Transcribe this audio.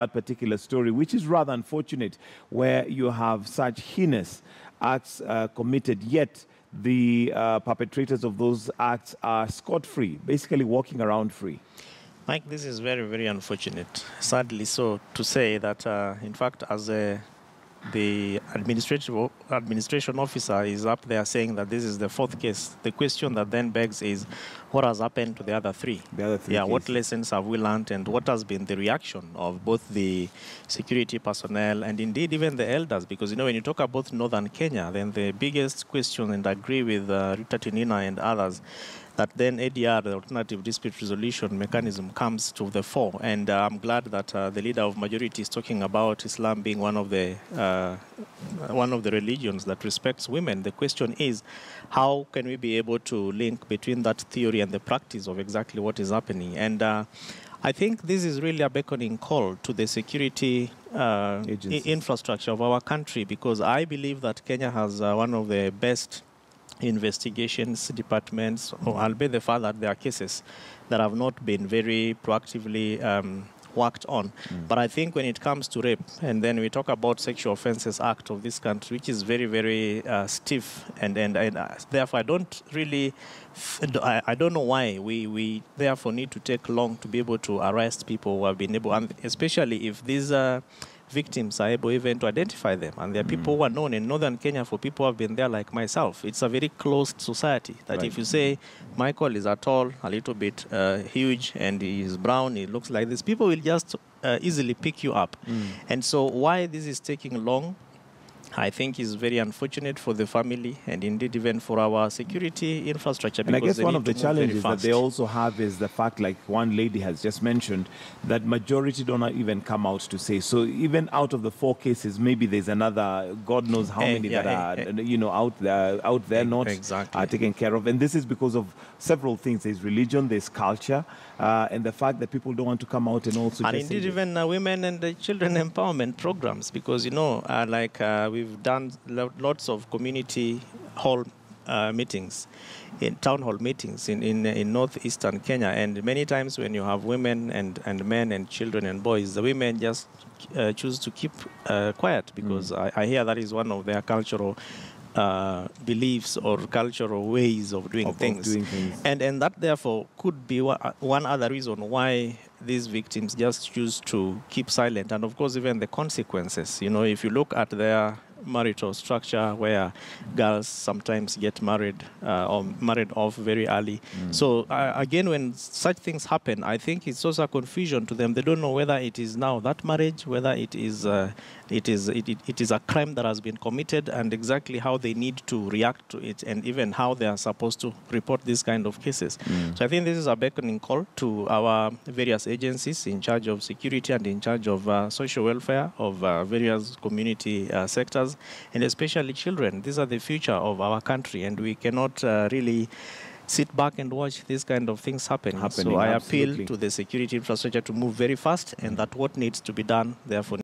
that particular story, which is rather unfortunate, where you have such heinous acts committed, yet the perpetrators of those acts are scot-free, basically walking around free. Mike, this is very, very unfortunate. Sadly so to say that, in fact, as the administration officer is up there saying that this is the fourth case, the question that then begs is, what has happened to the other three? The other three cases. What lessons have we learned, and what has been the reaction of both the security personnel and indeed even the elders? Because, when you talk about northern Kenya, then the biggest question, and I agree with Rita Tinina and others, that then ADR, the alternative dispute resolution mechanism, comes to the fore. And I'm glad that the leader of majority is talking about Islam being one of the religions that respects women. The question is, how can we be able to link between that theory and the practice of exactly what is happening? And I think this is really a beckoning call to the security infrastructure of our country, because I believe that Kenya has one of the best investigations departments, or albeit the fact that there are cases that have not been very proactively worked on. But I think when it comes to rape, and then we talk about Sexual Offences Act of this country, which is very, very stiff, and therefore I don't really, I don't know why we therefore need to take long to be able to arrest people who have been able, and especially if these victims are able even to identify them. And there are people who are known in northern Kenya, for people who have been there like myself. It's a very closed society that if you say Michael is tall, a little bit huge, and he is brown, he looks like this, people will just easily pick you up. And so why this is taking long, I think, is very unfortunate for the family and indeed even for our security infrastructure. And I guess one of the challenges that they also have is the fact, like one lady has just mentioned, that majority don't even come out to say. So even out of the 4 cases, maybe there's another, God knows how many that are out there not taken care of. And this is because of several things. There's religion, there's culture, and the fact that people don't want to come out and also and indeed even women and children empowerment programs, because we've done lots of community hall meetings, in town hall meetings in northeastern Kenya, and many times when you have women and men and children and boys, the women just choose to keep quiet, because I hear that is one of their cultural beliefs or cultural ways of doing things. And that therefore could be one other reason why these victims just choose to keep silent. And of course even the consequences, if you look at their marital structure, where girls sometimes get married or married off very early. So again, when such things happen, I think it's also a confusion to them. They don't know whether it is now that marriage, whether it is a crime that has been committed, and exactly how they need to react to it, and even how they are supposed to report these kind of cases. So I think this is a beckoning call to our various agencies in charge of security and in charge of social welfare of various community sectors, and especially children. These are the future of our country, and we cannot really sit back and watch these kind of things happening. So I appeal to the security infrastructure to move very fast, and that what needs to be done, therefore,